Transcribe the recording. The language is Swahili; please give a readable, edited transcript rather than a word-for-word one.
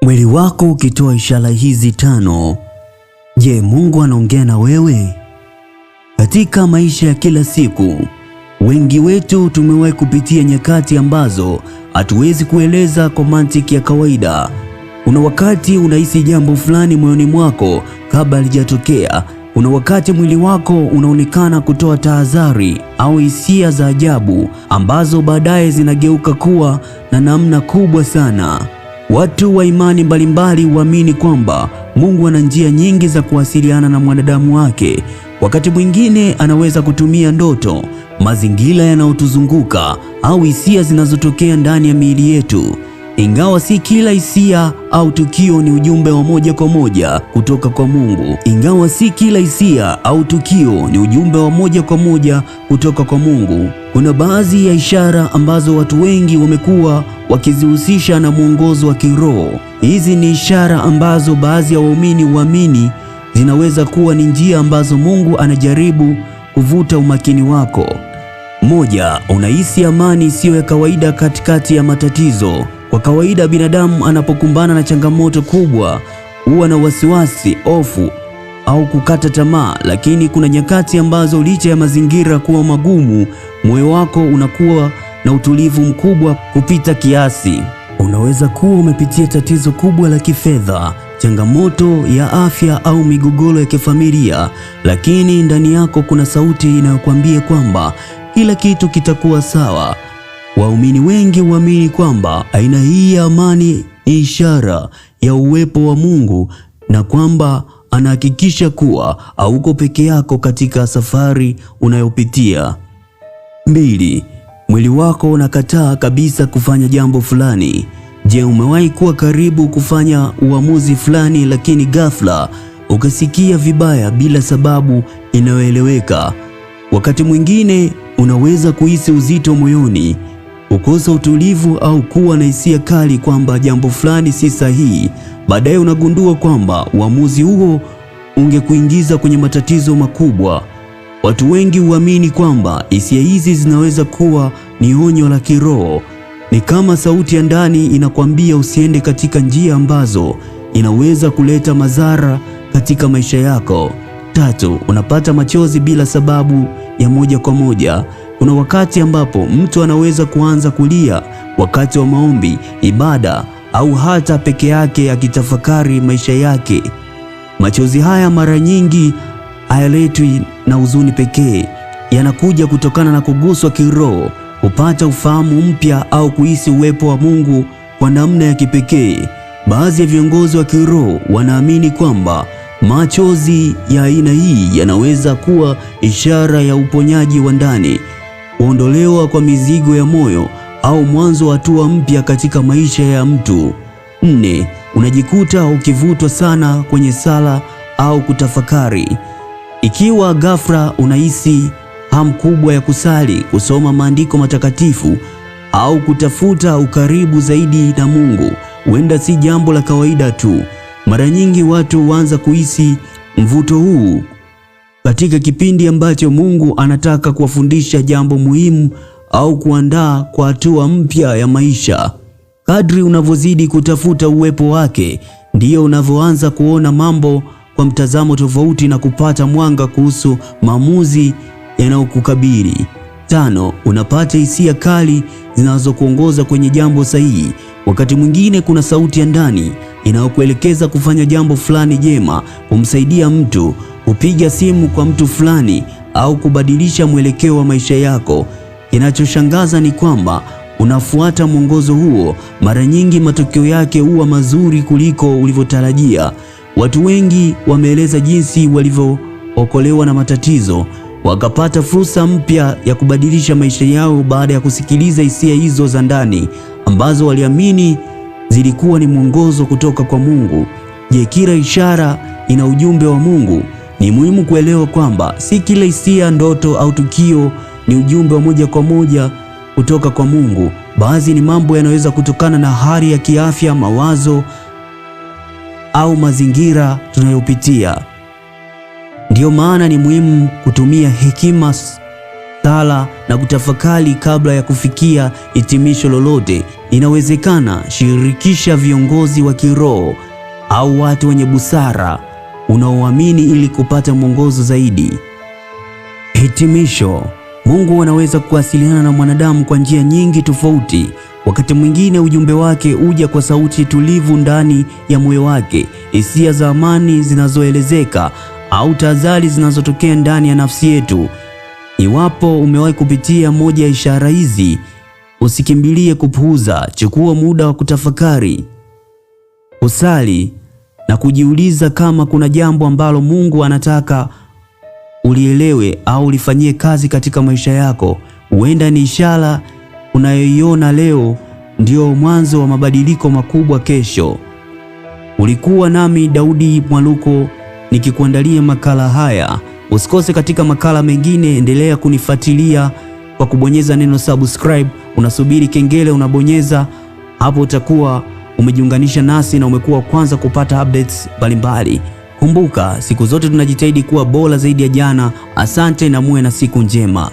Mwili wako ukitoa ishara hizi 5, je, Mungu anaongea na wewe? Katika maisha ya kila siku, wengi wetu tumewahi kupitia nyakati ambazo hatuwezi kueleza kwa mantiki ya kawaida. Kuna wakati unahisi jambo fulani moyoni mwako kabla halijatokea. Kuna wakati mwili wako unaonekana kutoa tahadhari au hisia za ajabu ambazo baadaye zinageuka kuwa na namna kubwa sana. Watu wa imani mbalimbali huamini kwamba Mungu ana njia nyingi za kuwasiliana na mwanadamu wake. Wakati mwingine anaweza kutumia ndoto, mazingira yanayotuzunguka au hisia zinazotokea ndani ya miili yetu. Ingawa si kila hisia au tukio ni ujumbe wa moja kwa moja kutoka kwa Mungu. Kuna baadhi ya ishara ambazo watu wengi wamekuwa wakizihusisha na mwongozo wa kiroho. Hizi ni ishara ambazo baadhi ya waumini huamini zinaweza kuwa ni njia ambazo Mungu anajaribu kuvuta umakini wako. 1. Unahisi amani isiyo ya kawaida katikati ya matatizo. Kwa kawaida binadamu anapokumbana na changamoto kubwa huwa na wasiwasi, hofu au kukata tamaa, lakini kuna nyakati ambazo licha ya mazingira kuwa magumu, moyo wako unakuwa na utulivu mkubwa kupita kiasi. Unaweza kuwa umepitia tatizo kubwa la kifedha, changamoto ya afya au migogoro ya kifamilia, lakini ndani yako kuna sauti inayokuambia kwamba kila kitu kitakuwa sawa. Waumini wengi huamini kwamba aina hii ya amani ni ishara ya uwepo wa Mungu na kwamba anahakikisha kuwa hauko peke yako katika safari unayopitia. 2. Mwili wako unakataa kabisa kufanya jambo fulani. Je, umewahi kuwa karibu kufanya uamuzi fulani lakini ghafla ukasikia vibaya bila sababu inayoeleweka? Wakati mwingine unaweza kuhisi uzito moyoni, kukosa utulivu au kuwa na hisia kali kwamba jambo fulani si sahihi. Baadaye unagundua kwamba uamuzi huo ungekuingiza kwenye matatizo makubwa. Watu wengi huamini kwamba hisia hizi zinaweza kuwa ni onyo la kiroho. Ni kama sauti ya ndani inakwambia usiende katika njia ambazo inaweza kuleta madhara katika maisha yako. 3. Unapata machozi bila sababu ya moja kwa moja. Kuna wakati ambapo mtu anaweza kuanza kulia wakati wa maombi, ibada au hata peke yake akitafakari maisha yake. Machozi haya mara nyingi hayaletwi na huzuni pekee, yanakuja kutokana na kuguswa kiroho, kupata ufahamu mpya au kuhisi uwepo wa Mungu kwa namna ya kipekee. Baadhi ya viongozi wa kiroho wanaamini kwamba machozi ya aina hii yanaweza kuwa ishara ya uponyaji wa ndani, kuondolewa kwa mizigo ya moyo au mwanzo wa hatua mpya katika maisha ya mtu. 4. Unajikuta ukivutwa sana kwenye sala au kutafakari. Ikiwa ghafla unahisi hamu kubwa ya kusali, kusoma maandiko matakatifu au kutafuta ukaribu zaidi na Mungu, huenda si jambo la kawaida tu. Mara nyingi watu huanza kuhisi mvuto huu katika kipindi ambacho Mungu anataka kuwafundisha jambo muhimu au kuandaa kwa hatua mpya ya maisha. Kadri unavyozidi kutafuta uwepo wake, ndiyo unavyoanza kuona mambo kwa mtazamo tofauti na kupata mwanga kuhusu maamuzi yanayokukabili. 5. Unapata hisia kali zinazokuongoza kwenye jambo sahihi. Wakati mwingine kuna sauti ya ndani inayokuelekeza kufanya jambo fulani jema, kumsaidia mtu, kupiga simu kwa mtu fulani au kubadilisha mwelekeo wa maisha yako. Kinachoshangaza ni kwamba unafuata mwongozo huo, mara nyingi matokeo yake huwa mazuri kuliko ulivyotarajia. Watu wengi wameeleza jinsi walivyookolewa na matatizo, wakapata fursa mpya ya kubadilisha maisha yao baada ya kusikiliza hisia hizo za ndani ambazo waliamini zilikuwa ni mwongozo kutoka kwa Mungu. Je, kila ishara ina ujumbe wa Mungu? Ni muhimu kuelewa kwamba si kila hisia, ndoto au tukio ni ujumbe wa moja kwa moja kutoka kwa Mungu. Baadhi ni mambo yanaweza kutokana na hali ya kiafya, mawazo au mazingira tunayopitia. Ndiyo maana ni muhimu kutumia hekima sala na kutafakari kabla ya kufikia hitimisho lolote. Inawezekana shirikisha viongozi wa kiroho au watu wenye busara unaoamini ili kupata mwongozo zaidi. Hitimisho. Mungu anaweza kuwasiliana na mwanadamu kwa njia nyingi tofauti. Wakati mwingine ujumbe wake huja kwa sauti tulivu ndani ya moyo wake, hisia za amani zinazoelezeka au tahadhari zinazotokea ndani ya nafsi yetu. Iwapo umewahi kupitia moja ya ishara hizi, usikimbilie kupuuza. Chukua muda wa kutafakari, kusali na kujiuliza kama kuna jambo ambalo Mungu anataka ulielewe au ulifanyie kazi katika maisha yako. Huenda ni ishara unayoiona leo ndio mwanzo wa mabadiliko makubwa kesho. Ulikuwa nami Daudi Mwaluko nikikuandalia makala haya. Usikose katika makala mengine. Endelea kunifuatilia kwa kubonyeza neno subscribe. Unasubiri kengele, unabonyeza hapo, utakuwa umejiunganisha nasi na umekuwa kwanza kupata updates mbalimbali. Kumbuka, siku zote tunajitahidi kuwa bora zaidi ya jana. Asante na muwe na siku njema.